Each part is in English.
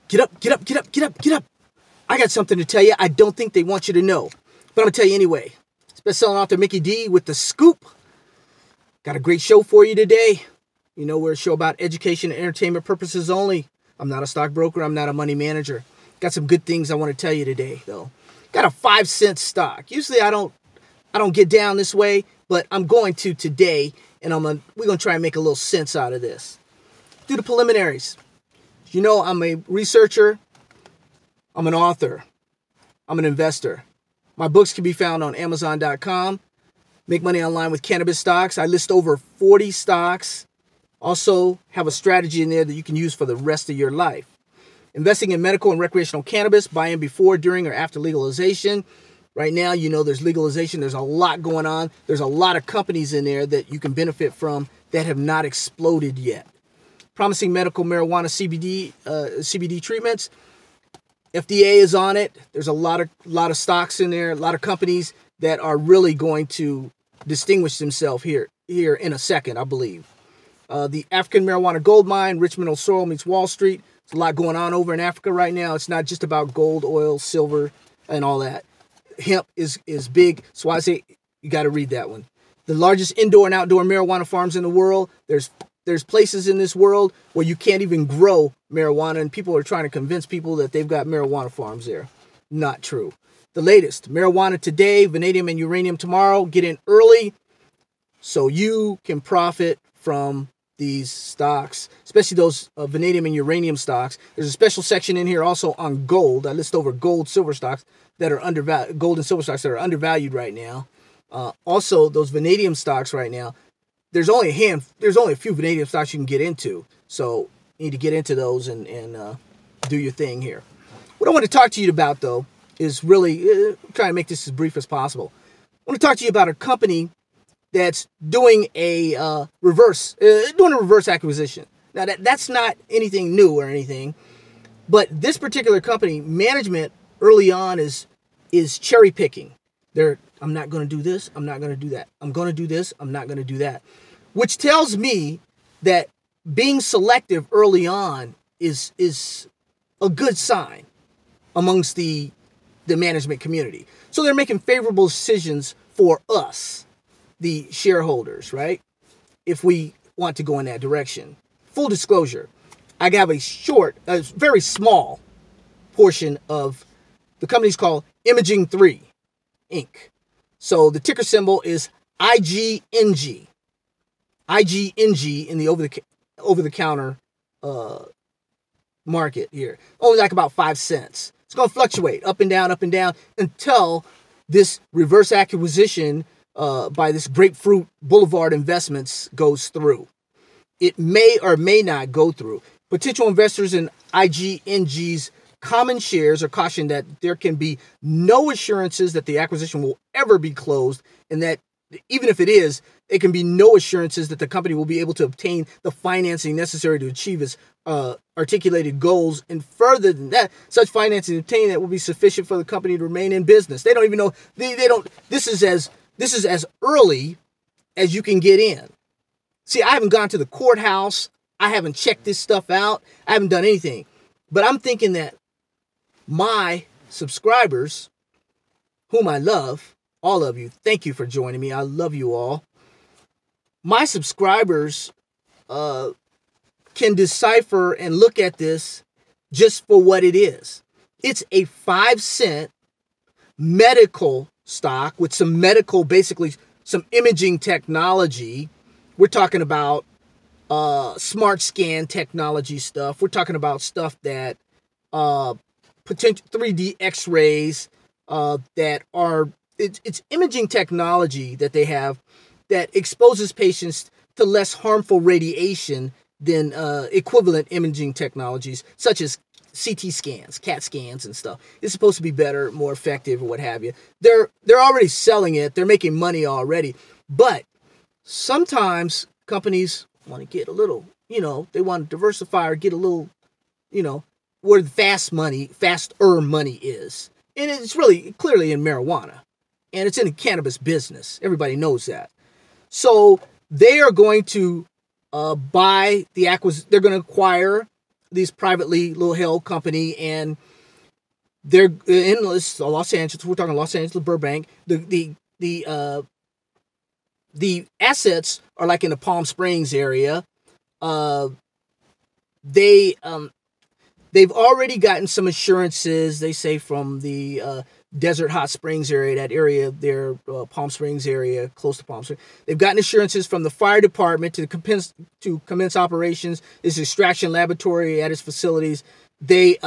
Get up, get up, get up, get up, get up. I got something to tell you I don't think they want you to know, but I'm going to tell you anyway. It's best-selling author Mickey D with The Scoop. Got a great show for you today. You know, we're a show about education and entertainment purposes only. I'm not a stockbroker. I'm not a money manager. Got some good things I want to tell you today, though. Got a 5-cent stock. Usually I don't get down this way, but I'm going to today, and we're going to try and make a little sense out of this. Do the preliminaries. You know, I'm a researcher. I'm an author. I'm an investor. My books can be found on Amazon.com. Make money online with cannabis stocks. I list over 40 stocks. Also have a strategy in there that you can use for the rest of your life. Investing in medical and recreational cannabis, buy in before, during, or after legalization. Right now, you know, there's legalization. There's a lot going on. There's a lot of companies in there that you can benefit from that have not exploded yet. Promising medical marijuana CBD treatments. FDA is on it. There's a lot of stocks in there, a lot of companies that are really going to distinguish themselves here in a second, I believe. The African marijuana gold mine, Rich Mineral Soil meets Wall Street. There's a lot going on over in Africa right now. It's not just about gold, oil, silver, and all that. Hemp is big, so I say you got to read that one. The largest indoor and outdoor marijuana farms in the world. There's places in this world where you can't even grow marijuana, and people are trying to convince people that they've got marijuana farms there. Not true. The latest, marijuana today, vanadium and uranium tomorrow. Get in early so you can profit from these stocks, especially those vanadium and uranium stocks. There's a special section in here also on gold. I list over gold, silver stocks that are undervalued, gold and silver stocks that are undervalued right now. Also, those vanadium stocks right now, there's only a few vanadium stocks you can get into. So you need to get into those and do your thing here. What I want to talk to you about, though, is really trying to make this as brief as possible. I want to talk to you about a company that's doing a reverse acquisition. Now that's not anything new or anything, but this particular company management early on is cherry picking. I'm not going to do this. I'm not going to do that. I'm going to do this. I'm not going to do that, which tells me that being selective early on is a good sign amongst the management community. So they're making favorable decisions for us, the shareholders, right? If we want to go in that direction. Full disclosure, I have a very small portion of the company's called Imaging 3 Inc. So the ticker symbol is IGNG. IGNG in the over-the-counter market here. Only like about 5 cents. It's going to fluctuate up and down until this reverse acquisition by this Grapefruit Boulevard Investments goes through. It may or may not go through. Potential investors in IGNG's common shares are cautioned that there can be no assurances that the acquisition will ever be closed, and that even if it is, it can be no assurances that the company will be able to obtain the financing necessary to achieve its articulated goals. And further than that, such financing obtained that will be sufficient for the company to remain in business. They don't even know. They don't. This is as early as you can get in. See, I haven't gone to the courthouse. I haven't checked this stuff out. I haven't done anything. But I'm thinking that my subscribers, whom I love, all of you, thank you for joining me. I love you all. My subscribers can decipher and look at this just for what it is. It's a 5-cent medical stock with some medical, basically some imaging technology. We're talking about smart scan technology stuff. We're talking about stuff that potential 3D X-rays that are, it's imaging technology that they have that exposes patients to less harmful radiation than equivalent imaging technologies such as CT scans, CAT scans and stuff. It's supposed to be better, more effective, or what have you. They're already selling it. They're making money already. But sometimes companies want to get a little, they want to diversify or get a little, where the faster money is. And it's really clearly in marijuana. And it's in the cannabis business. Everybody knows that. So they are going to they're going to acquire these privately little held company, and they're in Los Angeles. We're talking Los Angeles, Burbank. The assets are like in the Palm Springs area. They've already gotten some assurances, they say, from the Desert Hot Springs area, that area there, Palm Springs area, close to Palm Springs. They've gotten assurances from the fire department to commence operations. This extraction laboratory at its facilities. The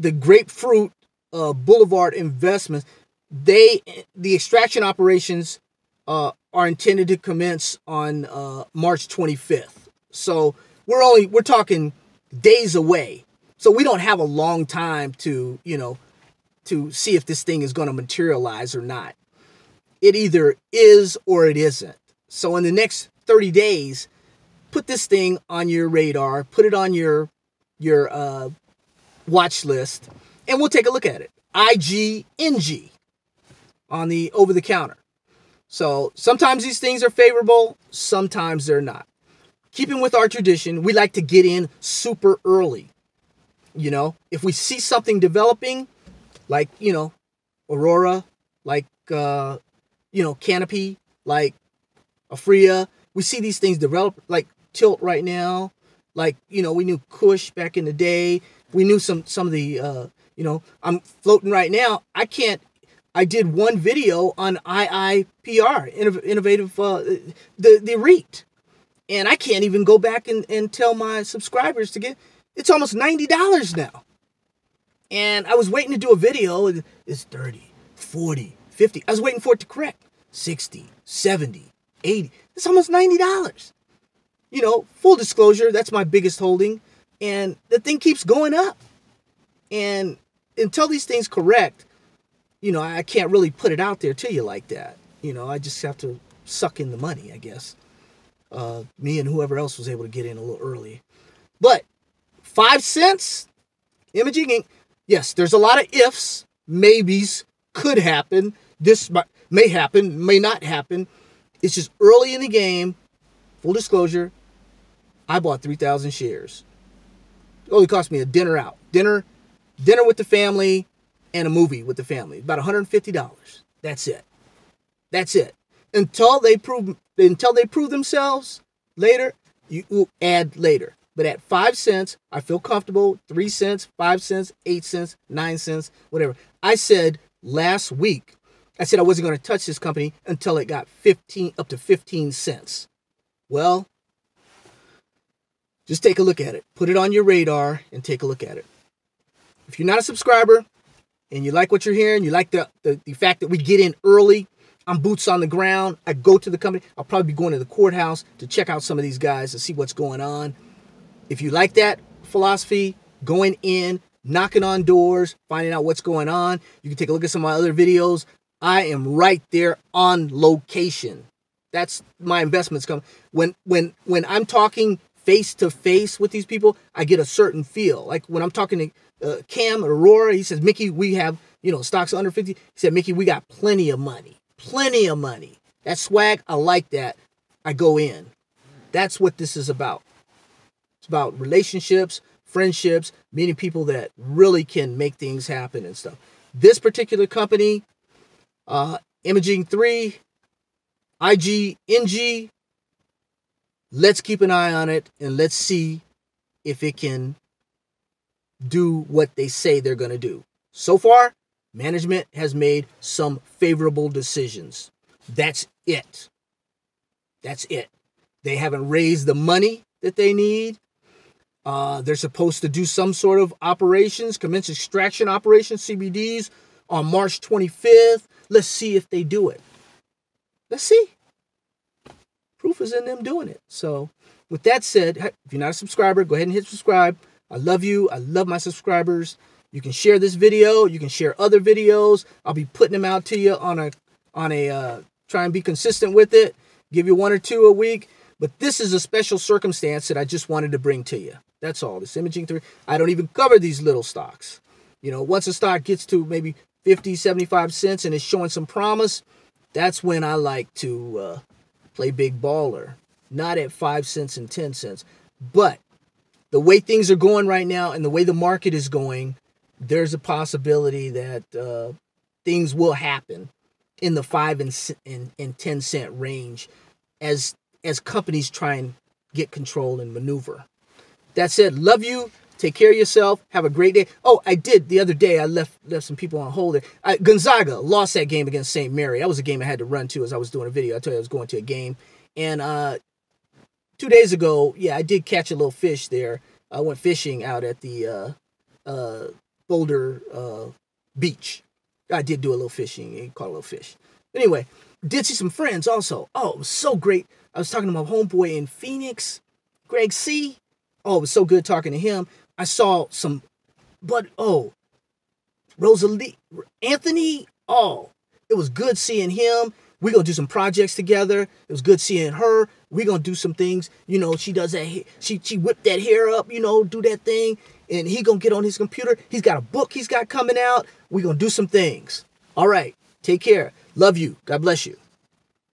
Grapefruit Boulevard Investments, the extraction operations are intended to commence on March 25th. So we're talking days away. So we don't have a long time to see if this thing is going to materialize or not. It either is or it isn't. So in the next 30 days, put this thing on your radar, put it on your watch list, and we'll take a look at it. IGNG on the over the counter. So sometimes these things are favorable, sometimes they're not. Keeping with our tradition, we like to get in super early. If we see something developing, like, Aurora, like, Canopy, like Afria, we see these things develop, like Tilt right now, like, we knew Kush back in the day. We knew some of the, I'm floating right now. I did one video on IIPR, Innovative, the REIT. And I can't even go back and tell my subscribers it's almost $90 now. And I was waiting to do a video. It's 30, 40, 50. I was waiting for it to correct. 60, 70, 80. It's almost $90. Full disclosure, that's my biggest holding. And the thing keeps going up. And until these things correct, I can't really put it out there to you like that. I just have to suck in the money, I guess. Me and whoever else was able to get in a little early. But 5 cents, Imaging Inc. Yes, there's a lot of ifs, maybes, could happen. This may happen, may not happen. It's just early in the game. Full disclosure, I bought 3,000 shares. It only cost me a dinner out. Dinner with the family and a movie with the family. About $150. That's it. That's it. Until they prove themselves later, you add later. But at 5 cents, I feel comfortable. 3 cents, 5 cents, 8 cents, 9 cents, whatever. I said last week, I said I wasn't going to touch this company until it got up to 15 cents. Well, just take a look at it. Put it on your radar and take a look at it. If you're not a subscriber and you like what you're hearing, you like the fact that we get in early, I'm boots on the ground. I go to the company. I'll probably be going to the courthouse to check out some of these guys to see what's going on. If you like that philosophy, going in, knocking on doors, finding out what's going on, you can take a look at some of my other videos. I am right there on location. That's my investments come. When I'm talking face to face with these people, I get a certain feel. Like when I'm talking to Cam at Aurora, he says, Mickey, we have, stocks under 50. He said, Mickey, we got plenty of money. Plenty of money. That swag, I like that. I go in. That's what this is about. It's about relationships, friendships, meeting people that really can make things happen and stuff. This particular company, Imaging 3, IGNG, let's keep an eye on it and let's see if it can do what they say they're going to do. So far, management has made some favorable decisions. That's it. That's it. They haven't raised the money that they need. They're supposed to do some sort of operations, commence extraction operations, CBDs, on March 25th. Let's see if they do it. Let's see. Proof is in them doing it. So with that said, if you're not a subscriber, go ahead and hit subscribe. I love you. I love my subscribers. You can share this video. You can share other videos. I'll be putting them out to you on a try and be consistent with it. Give you 1 or 2 a week. But this is a special circumstance that I just wanted to bring to you. That's all. This Imaging 3. I don't even cover these little stocks. Once a stock gets to maybe 50, 75 cents and it's showing some promise, that's when I like to play big baller. Not at 5 cents and 10 cents. But the way things are going right now and the way the market is going, there's a possibility that things will happen in the 5 and 10 cent range as companies try and get control and maneuver. That said, love you. Take care of yourself. Have a great day. Oh, I did the other day. I left some people on hold. Gonzaga lost that game against St. Mary. That was a game I had to run to as I was doing a video. I told you I was going to a game. And 2 days ago, yeah, I did catch a little fish there. I went fishing out at the Boulder beach. I did do a little fishing. You caught a little fish. Anyway, did see some friends also. Oh, it was so great. I was talking to my homeboy in Phoenix, Greg C. Oh, it was so good talking to him. I saw some, Rosalie, Anthony. Oh, it was good seeing him. We're going to do some projects together. It was good seeing her. We're going to do some things. You know, she does that. She whipped that hair up, you know, do that thing. And he going to get on his computer. He's got a book he's got coming out. We're going to do some things. All right. Take care. Love you. God bless you.